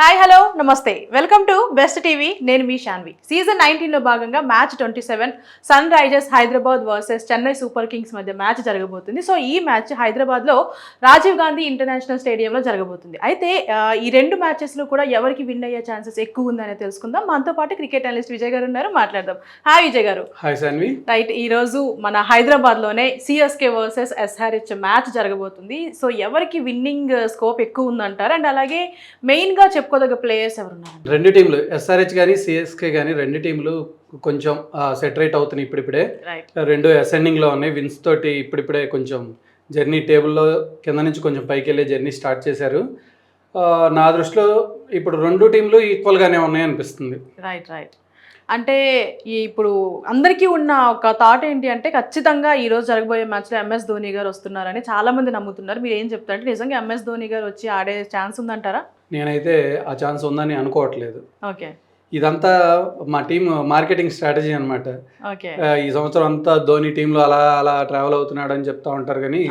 Hi hello నమస్తే welcome to best TV. నేను మీ శాన్వి. సీజన్ 19 లో భాగంగా match 27 Sunrisers Hyderabad versus Chennai super kings మధ్య మ్యాచ్ జరగబోతుంది. సో ఈ మ్యాచ్ హైదరాబాద్లో రాజీవ్ గాంధీ ఇంటర్నేషనల్ స్టేడియంలో జరగబోతుంది. అయితే ఈ రెండు మ్యాచెస్లో కూడా ఎవరికి విన్ అయ్యే ఛాన్సెస్ ఎక్కువ ఉందని తెలుసుకుందాం. మనతో పాటు క్రికెట్ అనలిస్ట్ విజయ్ గారు ఉన్నారు, మాట్లాడదాం. హాయ్ విజయ్ గారు. హాయ్ శాన్వి. రైట్, ఈరోజు మన హైదరాబాద్లోనే సిఎస్కే వర్సెస్ ఎస్ఆర్హెచ్ మ్యాచ్ జరగబోతుంది. సో ఎవరికి విన్నింగ్ స్కోప్ ఎక్కువ ఉందంటారు? అండ్ అలాగే మెయిన్గా చెప్పుకోదగ్గ ప్లేయర్స్ ఎవరున్నారు? రెండు టీంలు ఎస్ఆర్హెచ్ కానీ సిఎస్కే కానీ రెండు టీంలు కొంచెం సెటరేట్ అవుతున్నాయి ఇప్పుడిప్పుడే. రెండు అసెండింగ్లో ఉన్నాయి. విన్స్ తోటి ఇప్పుడిప్పుడే కొంచెం జర్నీ టేబుల్లో కింద నుంచి కొంచెం పైకి వెళ్ళే జర్నీ స్టార్ట్ చేశారు. నా దృష్టిలో ఇప్పుడు రెండు టీంలు ఈక్వల్గానే ఉన్నాయి అనిపిస్తుంది. రైట్. అంటే ఇప్పుడు అందరికీ ఉన్న ఒక థాట్ ఏంటి అంటే ఖచ్చితంగా ఈరోజు జరగబోయే మ్యాచ్లో ఎంఎస్ ధోని గారు వస్తున్నారని చాలామంది నమ్ముతున్నారు. మీరు ఏం చెప్తారంటే నిజంగా ఎంఎస్ ధోని గారు వచ్చి ఆడే ఛాన్స్ ఉందంటారా? నేనైతే ఆ ఛాన్స్ ఉందని అనుకోవట్లేదు. ఓకే. ఇదంతా మా టీం మార్కెటింగ్ స్ట్రాటజీ అనమాట. ఈ సంవత్సరం అంతా ధోని టీంలో అలా అలా ట్రావెల్ అవుతున్నాడు అని చెప్తా ఉంటారు, కానీ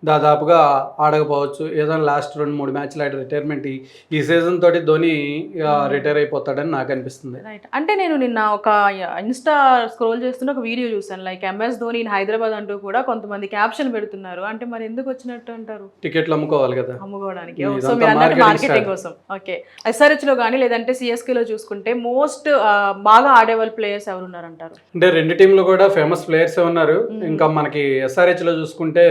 దాదాపుగా ఆడకపోవచ్చు. ఏదైనా లాస్ట్ 2-3 మ్యాచ్లు ఆడి రిటైర్మెంట్ ఈ సీజన్ తోటి ధోని రిటైర్ అయిపోతాడని నాకు అనిపిస్తుంది. రైట్. అంటే నేను నిన్న ఒక ఇన్స్టా స్క్రోల్ చేస్తున్న ఒక వీడియో చూసాను, like MS Dhoni in Hyderabad అంటూ కూడా కొంతమంది క్యాప్షన్ పెడుతున్నారు. అంటే మరి ఎందుకు వచ్చినట్టు అంటారు? టికెట్లు అమ్ముకోవాలి కదా, అమ్ముకోవడానికి. సో మీరు అన్నట్టు మార్కెటింగ్ కోసం. ఓకే. ఎస్ఆర్హెచ్ లో కానీ లేదంటే సిఎస్కే లో చూసుకుంటే మోస్ట్ బాగా ఆడేవాళ్ళ ప్లేయర్స్ ఎవరు ఉన్నారంటారు? అంటే రెండు టీంలు కూడా ఫేమస్ ప్లేయర్స్ ఉన్నారు. ఇంకా మనకి ఎస్ఆర్హెచ్ లో చూసుకుంటే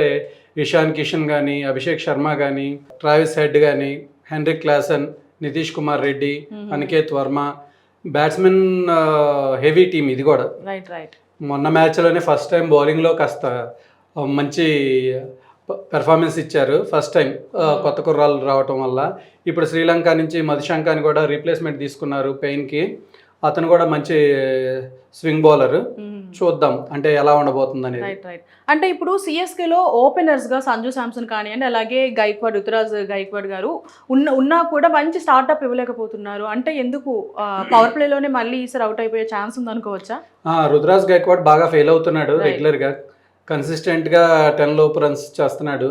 ఇషాన్ కిషన్ కానీ, అభిషేక్ శర్మ కానీ, ట్రావిస్ హెడ్ కానీ, Heinrich Klaasen, Nitish Kumar Reddy, Aniket Varma, batsmen heavy team ఇది కూడా. రైట్. మొన్న మ్యాచ్లోనే ఫస్ట్ టైం బౌలింగ్లో కాస్త మంచి పెర్ఫార్మెన్స్ ఇచ్చారు. ఫస్ట్ టైం కొత్త కుర్రాలు రావటం వల్ల. ఇప్పుడు శ్రీలంక నుంచి మధుశంకాని కూడా రీప్లేస్మెంట్ తీసుకున్నారు పెయిన్కి. అతను కూడా మంచి స్వింగ్ బౌలర్. చూద్దాం అంటే ఎలా ఉండబోతుందని. రైట్. అంటే ఇప్పుడు సిఎస్కేలో ఓపెనర్స్గా సంజు శాంసన్ కానివ్వండి, అలాగే గైక్వాడ్, రుతురాజ్ గైక్వాడ్ గారు ఉన్నా కూడా మంచి స్టార్ట్అప్ ఇవ్వలేకపోతున్నారు. అంటే ఎందుకు పవర్ ప్లేలోనే మళ్ళీ ఈసారి అవుట్ అయిపోయే ఛాన్స్ ఉందనుకోవచ్చా? రుతురాజ్ గైక్వాడ్ బాగా ఫెయిల్ అవుతున్నాడు రెగ్యులర్గా. కన్సిస్టెంట్గా 10 లోపు రన్స్ చేస్తున్నాడు.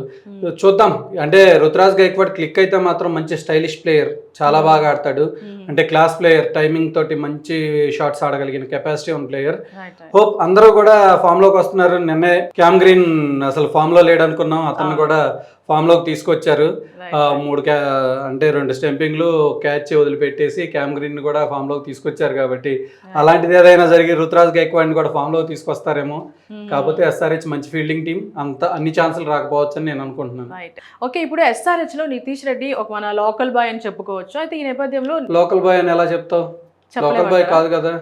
చూద్దాం. అంటే రుతురాజ్ గైక్వాడ్ క్లిక్ అయితే మాత్రం మంచి స్టైలిష్ ప్లేయర్, చాలా బాగా ఆడతాడు. అంటే క్లాస్ ప్లేయర్, టైమింగ్ తోటి మంచి షాట్స్ ఆడగలిగిన కెపాసిటీ ఉన్న ప్లేయర్. హోప్ అందరూ కూడా ఫామ్ లోకి వస్తున్నారు. నిన్నే క్యామ్ గ్రీన్ అసలు ఫామ్ లో లేడు అనుకున్నాం, అతను కూడా ఫామ్ లోకి తీసుకొచ్చారు. 2 స్టంపింగ్లు క్యాచ్ వదిలిపెట్టేసి క్యామ్ గ్రీన్ కూడా ఫామ్ లోకి తీసుకొచ్చారు. కాబట్టి అలాంటిది ఏదైనా జరిగి రుతురాజ్ గైక్వాడ్ని కూడా ఫామ్ లోకి తీసుకొస్తారేమో. కాకపోతే ఎస్ఆర్హెచ్ మంచి ఫీల్డింగ్ టీం, అన్ని ఛాన్సులు రాకపోవచ్చు అని నేను అనుకుంటున్నాను. ఓకే. ఇప్పుడు ఎస్ఆర్హెచ్ లో నితీష్ రెడ్డి ఒక మన లోకల్ బాయ్ అని చెప్పుకోవచ్చు. అయితే ఈ నేపథ్యంలో లోకల్ బాయ్ అని ఎలా చెప్తావు? లోకల్ బాయ్ కాదు కదా.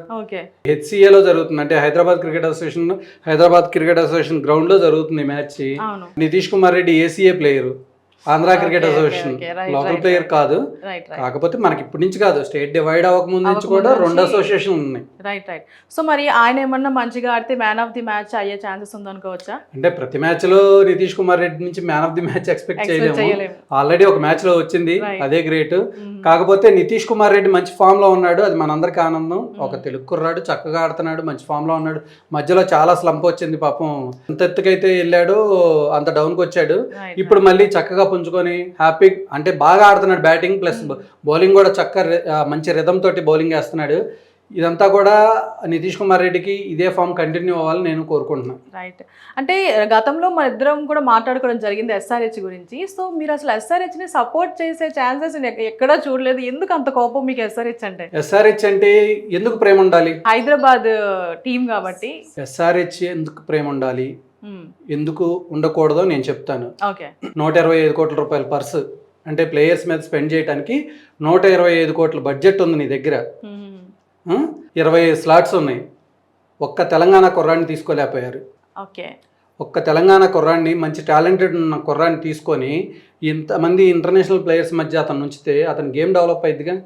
హెచ్సిఏలో జరుగుతుంది. అంటే హైదరాబాద్ క్రికెట్ అసోసియేషన్ గ్రౌండ్ లో జరుగుతుంది match. Nitish Kumar Reddy ACA player, Andhra cricket association, local player కాదు. కాకపోతే మనకి ఇప్పటి నుంచి కాదు, స్టేట్ డివైడ్ అవ్వకముందు నుంచి కూడా 2 అసోసియేషన్ ఉన్నాయి. రైట్. సో మరి ఆయన ఏమన్నా మంచిగా ఆడితే మ్యాన్ ఆఫ్ ది మ్యాచ్ అయ్యే ఛాన్సెస్ ఉందనుకోవచ్చా? అంటే ప్రతి మ్యాచ్ లో నితీష్ కుమార్ రెడ్డి నుంచి man of the match expect చేయలేము. ఆల్రెడీ ఒక మ్యాచ్ లో వచ్చింది, అదే గ్రేట్. కాకపోతే నితీష్ కుమార్ రెడ్డి మంచి ఫామ్ లో ఉన్నాడు, అది మనందరికీ ఆనందం. ఒక తెలుగు కుర్రాడు, చక్కగా ఆడుతున్నాడు, మంచి ఫామ్ లో ఉన్నాడు. మధ్యలో చాలా స్లంప్ వచ్చింది పాపం. ఎంత ఎత్తుకైతే వెళ్ళాడు అంత డౌన్కి వచ్చాడు. ఇప్పుడు మళ్ళీ చక్కగా పుంజుకొని హ్యాపీ, అంటే బాగా ఆడుతున్నాడు. బ్యాటింగ్ ప్లస్ బౌలింగ్ కూడా చక్కగా మంచి రిథమ్ తోటి బౌలింగ్ వేస్తున్నాడు. ఇదంతా కూడా నితీష్ కుమార్ రెడ్డికి ఇదే ఫామ్ కంటిన్యూ అవ్వాలని నేను కోరుకుంటున్నాను. రైట్. అంటే గతంలో మన ఇద్దరం కూడా మాట్లాడుకోవడం జరిగింది ఎస్ఆర్హెచ్ గురించి. సో మీరు అసలు ఎస్ఆర్హెచ్ని సపోర్ట్ చేసే ఛాన్సెస్ ఎక్కడా చూడలేదు. ఎందుకు అంత కోపం మీకు ఎస్ఆర్హెచ్ అంటే? ఎస్ఆర్హెచ్ అంటే ఎందుకు ప్రేమ ఉండాలి? హైదరాబాద్ టీం కాబట్టి. ఎస్ఆర్హెచ్ ఎందుకు ప్రేమ ఉండాలి, ఎందుకు ఉండకూడదో నేను చెప్తాను. ఓకే. 125 కోట్ల రూపాయల పర్సు, అంటే ప్లేయర్స్ మీద స్పెండ్ చేయడానికి 125 కోట్ల బడ్జెట్ ఉంది నీ దగ్గర. 20 స్లాట్స్ ఉన్నాయి. ఒక్క తెలంగాణ కుర్రాన్ని తీసుకోలేకపోయారు. ఓకే. ఒక్క తెలంగాణ కుర్రాన్ని, మంచి టాలెంటెడ్ ఉన్న కుర్రాన్ని తీసుకొని ఇంతమంది ఇంటర్నేషనల్ ప్లేయర్స్ మధ్య అతను ఉంచితే అతని గేమ్ డెవలప్ అయ్యిద్దిగా.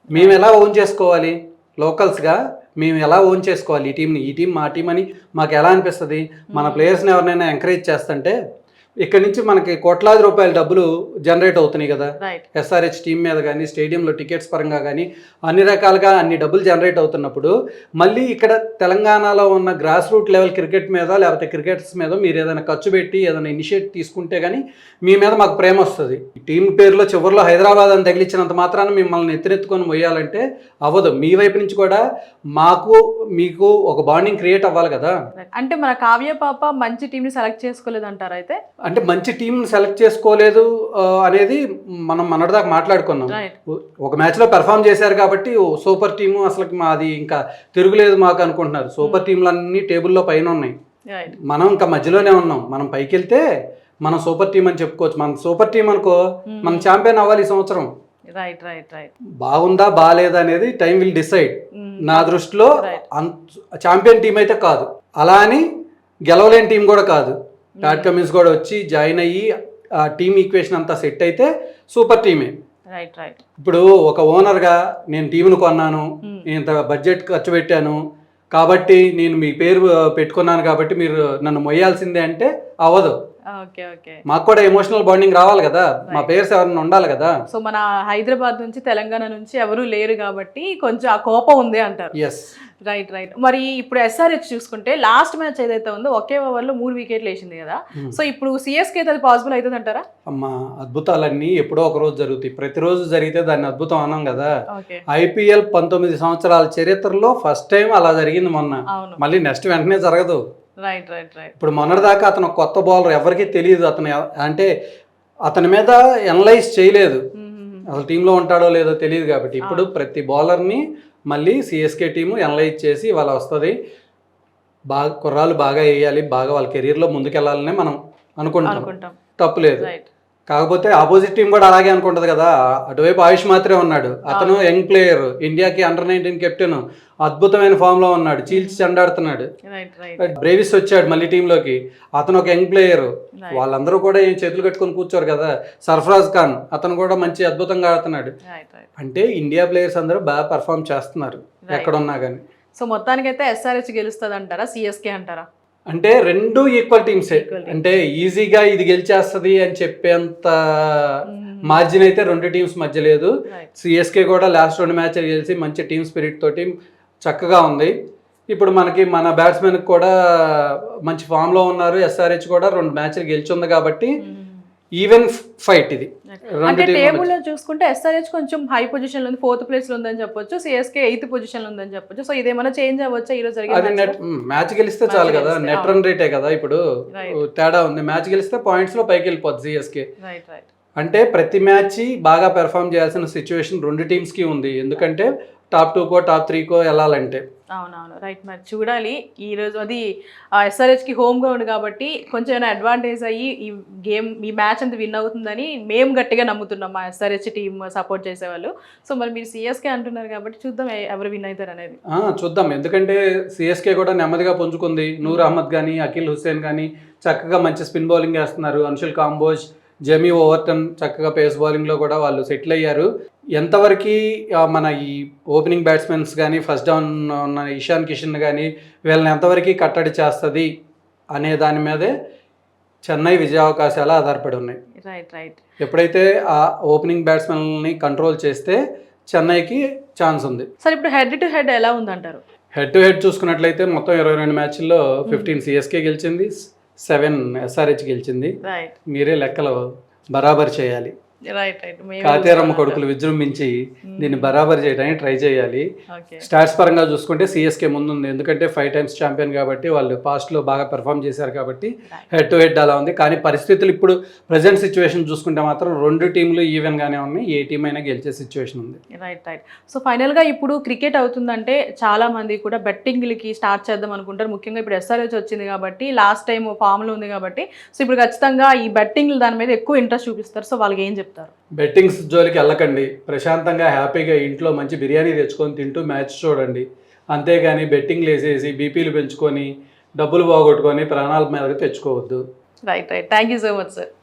మేము ఎలా ఓన్ చేసుకోవాలి? లోకల్స్గా మేము ఎలా ఓన్ చేసుకోవాలి ఈ టీంని? ఈ టీం మా టీం అని మాకు ఎలా అనిపిస్తుంది? మన ప్లేయర్స్ని ఎవరినైనా ఎంకరేజ్ చేస్తుంటే ఇక్కడ నుంచి మనకి కోట్లాది రూపాయల డబ్బులు జనరేట్ అవుతున్నాయి కదా. రైట్. ఎస్ఆర్హెచ్ టీం మీద కానీ స్టేడియంలో టికెట్స్ పరంగా కానీ అన్ని రకాలుగా అన్ని డబ్బులు జనరేట్ అవుతున్నప్పుడు మళ్ళీ ఇక్కడ తెలంగాణలో ఉన్న గ్రాస్ రూట్ లెవెల్ క్రికెట్ మీద లేకపోతే క్రికెటర్స్ మీద మీరు ఏదైనా ఖర్చు పెట్టి ఏదైనా ఇనిషియేట్ తీసుకుంటే కానీ మీ మీద మాకు ప్రేమ వస్తుంది. టీం పేరులో చివరిలో హైదరాబాద్ అని తగిలించినంత మాత్రాన మిమ్మల్ని ఎత్తునెత్తుకొని మొయ్యాలంటే అవ్వదు. మీ వైపు నుంచి కూడా మాకు మీకు ఒక బాండింగ్ క్రియేట్ అవ్వాలి కదా. అంటే మన కావ్య పాప మంచి టీంని సెలెక్ట్ చేసుకోలేదు అంటారు అయితే? అంటే మంచి టీంని సెలెక్ట్ చేసుకోలేదు అనేది మనం మొన్నటిదాకా మాట్లాడుకున్నాం. ఒక మ్యాచ్లో పెర్ఫామ్ చేశారు కాబట్టి సూపర్ టీము అసలు మాది ఇంకా తిరుగులేదు మాకు అనుకుంటున్నారు. సూపర్ టీంలు అన్నీ టేబుల్లో పైన ఉన్నాయి, మనం ఇంకా మధ్యలోనే ఉన్నాం. మనం పైకి వెళ్తే మనం సూపర్ టీం అని చెప్పుకోవచ్చు. మన సూపర్ టీం అనుకో మనం ఛాంపియన్ అవ్వాలి ఈ సంవత్సరం. బాగుందా బాగాలేదా అనేది టైం విల్ డిసైడ్. నా దృష్టిలో ఛాంపియన్ టీం అయితే కాదు, అలా అని గెలవలేని టీం కూడా కాదు. ప్యాట్ కమిన్స్ కూడా వచ్చి జాయిన్ అయ్యి ఆ టీమ్ ఈక్వేషన్ అంతా సెట్ అయితే సూపర్ టీమే. ఇప్పుడు ఒక ఓనర్గా నేను టీంను కొన్నాను, నేను ఇంత బడ్జెట్ ఖర్చు పెట్టాను కాబట్టి నేను మీ పేరు పెట్టుకున్నాను కాబట్టి మీరు నన్ను మొయ్యాల్సిందే అంటే అవ్వదు. మాకు కూడా ఎమోషనల్ బాండింగ్ రావాలి కదా, మా పేర్స్ ఎవరైనా ఉండాలి కదా. సో మన హైదరాబాద్ నుంచి తెలంగాణ నుంచి ఎవరు లేరు కాబట్టి కొంచెం ఆ కోపం ఉంది అంటారు. Yes, right. మరి ఇప్పుడు ఎస్ఆర్హెచ్ చూసుకుంటే లాస్ట్ మ్యాచ్ ఏదైతే ఉందో ఒకే ఓవర్లో 3 వికెట్లు వేసింది కదా. సో ఇప్పుడు సిఎస్కే అది పాసిబుల్ అవుతుంది అంటారా? అమ్మా, అద్భుతాలన్నీ ఎప్పుడో ఒక రోజు జరుగుతాయి. ప్రతిరోజు జరిగితే దాన్ని అద్భుతం అన్నాం కదా. ఐపీఎల్ 19 సంవత్సరాల చరిత్రలో ఫస్ట్ టైం అలా జరిగింది మొన్న. మళ్ళీ నెక్స్ట్ వెంటనే జరగదు. ఇప్పుడు మొన్నటిదాకా అతను కొత్త బౌలర్, ఎవరికి తెలియదు అతను అంటే అతని మీద ఎనలైజ్ చేయలేదు, అసలు టీంలో ఉంటాడో లేదో తెలియదు కాబట్టి ఇప్పుడు ప్రతి బౌలర్ని మళ్ళీ సిఎస్కే టీము ఎనలైజ్ చేసి వాళ్ళ వస్తుంది. కుర్రాళ్ళు బాగా వేయాలి, బాగా వాళ్ళ కెరీర్లో ముందుకెళ్ళాలనే మనం అనుకుంటాం, తప్పులేదు. కాకపోతే ఆపోజిట్ టీం కూడా అలాగే అనుకుంటుంది కదా. అటువైపు ఆయుష్ మాత్రమే ఉన్నాడు, అతను యంగ్ ప్లేయర్, ఇండియాకి అండర్-19 కెప్టెన్, అద్భుతమైన ఫామ్లో ఉన్నాడు, చీల్చి చెండాడుతున్నాడు. బ్రేవిస్ వచ్చాడు మళ్ళీ టీంలోకి, అతను ఒక యంగ్ ప్లేయర్. వాళ్ళందరూ కూడా ఏం చేతులు కట్టుకొని కూర్చోరు కదా. సర్ఫరాజ్ ఖాన్ అతను కూడా మంచి అద్భుతంగా ఆడుతున్నాడు. అంటే ఇండియా ప్లేయర్స్ అందరూ బాగా పర్ఫామ్ చేస్తున్నారు ఎక్కడున్నా కానీ. సో మొత్తానికైతే ఎస్ఆర్హెచ్ గెలుస్తుంది అంటారా, సిఎస్కే అంటారా? అంటే రెండు ఈక్వల్ టీమ్సే. అంటే ఈజీగా ఇది గెలిచేస్తుంది అని చెప్పేంత మార్జిన్ అయితే రెండు టీమ్స్ మధ్య లేదు. సిఎస్కే కూడా లాస్ట్ 2 మ్యాచ్లు గెలిచి మంచి టీమ్ స్పిరిట్ తోటి చక్కగా ఉంది. ఇప్పుడు మన బ్యాట్స్మెన్ కూడా మంచి ఫామ్లో ఉన్నారు. ఎస్ఆర్హెచ్ కూడా 2 మ్యాచ్లు గెలిచింది కాబట్టి ఈవెన్ ఫైట్ ఇది. అంటే టేబుల్లో చూసుకుంటే ఎస్ఆర్హెచ్ కొంచెం హై పొజిషన్లో ఉంది, 4th ప్లేస్లో ఉందని చెప్పొచ్చు. సిఎస్కే 8th పొజిషన్లో ఉందని చెప్పొచ్చు. సో ఇదేమైనా చేంజ్ అవ్వచ్చా ఈరోజు జరిగే మ్యాచ్ గెలిస్తే చాలు కదా. నెట్ రన్ రేటే కదా ఇప్పుడు తేడా ఉంది. మ్యాచ్ గెలిస్తే పాయింట్స్లో పైకి వెళ్ళిపోద్ది సిఎస్కే. అంటే ప్రతి మ్యాచ్ బాగా పెర్ఫామ్ చేయాల్సిన సిచ్యువేషన్ రెండు టీమ్స్కి ఉంది, ఎందుకంటే టాప్ 2కో టాప్ 3కో వెళ్ళాలంటే. అవునవును, రైట్. మరి చూడాలి ఈరోజు అది ఎస్ఆర్హెచ్కి హోమ్ గ్రౌండ్ కాబట్టి కొంచెం ఏమైనా అడ్వాంటేజ్ అయ్యి ఈ మ్యాచ్ అంతా విన్ అవుతుందని మేము గట్టిగా నమ్ముతున్నాం, మా ఎస్ఆర్హెచ్ టీమ్ సపోర్ట్ చేసేవాళ్ళు. సో మరి మీరు సిఎస్కే అంటున్నారు కాబట్టి చూద్దాం ఎవరు విన్ అవుతారు అనేది. చూద్దాం, ఎందుకంటే సిఎస్కే కూడా నెమ్మదిగా పుంజుకుంది. నూర్ అహ్మద్ కానీ అఖిల్ హుస్సేన్ కానీ చక్కగా మంచి స్పిన్ బౌలింగ్ వేస్తున్నారు. అన్షుల్ కాంబోజ్, జెమీ ఓవర్టన్ చక్కగా పేస్ బౌలింగ్లో కూడా వాళ్ళు సెటిల్ అయ్యారు. ఎంతవరకు మన ఈ ఓపెనింగ్ బ్యాట్స్మెన్స్ కానీ ఫస్ట్ డౌన్ ఉన్న ఇషాన్ కిషన్ కానీ వీళ్ళని ఎంతవరకు కట్టడి చేస్తుంది అనే దాని మీదే చెన్నై విజయావకాశాలు ఆధారపడి ఉన్నాయి. ఎప్పుడైతే ఆ ఓపెనింగ్ బ్యాట్స్మెన్ని కంట్రోల్ చేస్తే చెన్నైకి ఛాన్స్ ఉంది. సార్ ఇప్పుడు హెడ్ టు హెడ్ ఎలా ఉందంటారు? హెడ్ టు హెడ్ చూసుకున్నట్లయితే మొత్తం 22 మ్యాచ్ల్లో 15 సిఎస్కే గెలిచింది, 7 ఎస్ఆర్హెచ్ గెలిచింది. మీరే లెక్కలు బరాబర్ చేయాలి. కాతేరమ్మ కొడుకులు విజృంభించి దీన్ని బరాబర్ చేయడానికి ట్రై చేయాలి. స్టాట్స్ పరంగా చూసుకుంటే సిఎస్కే ముందుంది, ఎందుకంటే 5 times ఛాంపియన్ కాబట్టి వాళ్ళు పాస్ట్లో బాగా పెర్ఫామ్ చేశారు కాబట్టి హెడ్ టు హెడ్ అలా ఉంది. కానీ పరిస్థితులు ఇప్పుడు ప్రజెంట్ సిచ్యువేషన్ చూసుకుంటే మాత్రం రెండు టీంలు ఈవెన్గానే ఉన్నాయి, ఏ టీం అయినా గెలిచే సిచ్యువేషన్ ఉంది. రైట్. సో ఫైనల్గా ఇప్పుడు క్రికెట్ అవుతుందంటే చాలా మంది కూడా బెట్టింగ్లకి స్టార్ట్ చేద్దాం అనుకుంటారు. ముఖ్యంగా ఇప్పుడు ఎస్ఆర్హెచ్ వచ్చింది కాబట్టి, లాస్ట్ టైం ఫామ్లో ఉంది కాబట్టి, సో ఇప్పుడు ఖచ్చితంగా ఈ బెట్టింగ్లు దాని మీద ఎక్కువ ఇంట్రెస్ట్ చూపిస్తారు. సో వాళ్ళకి ఏం చెప్తారు? బెట్టింగ్స్ జోలికి వెళ్ళకండి, ప్రశాంతంగా హ్యాపీగా ఇంట్లో మంచి బిర్యానీ తెచ్చుకొని తింటూ మ్యాచ్ చూడండి. అంతేగాని బెట్టింగ్లు వేసేసి బీపీలు పెంచుకొని డబ్బులు పోగొట్టుకొని ప్రాణాల మీదకి తెచ్చుకోవద్దు. Right. Thank you so much sir.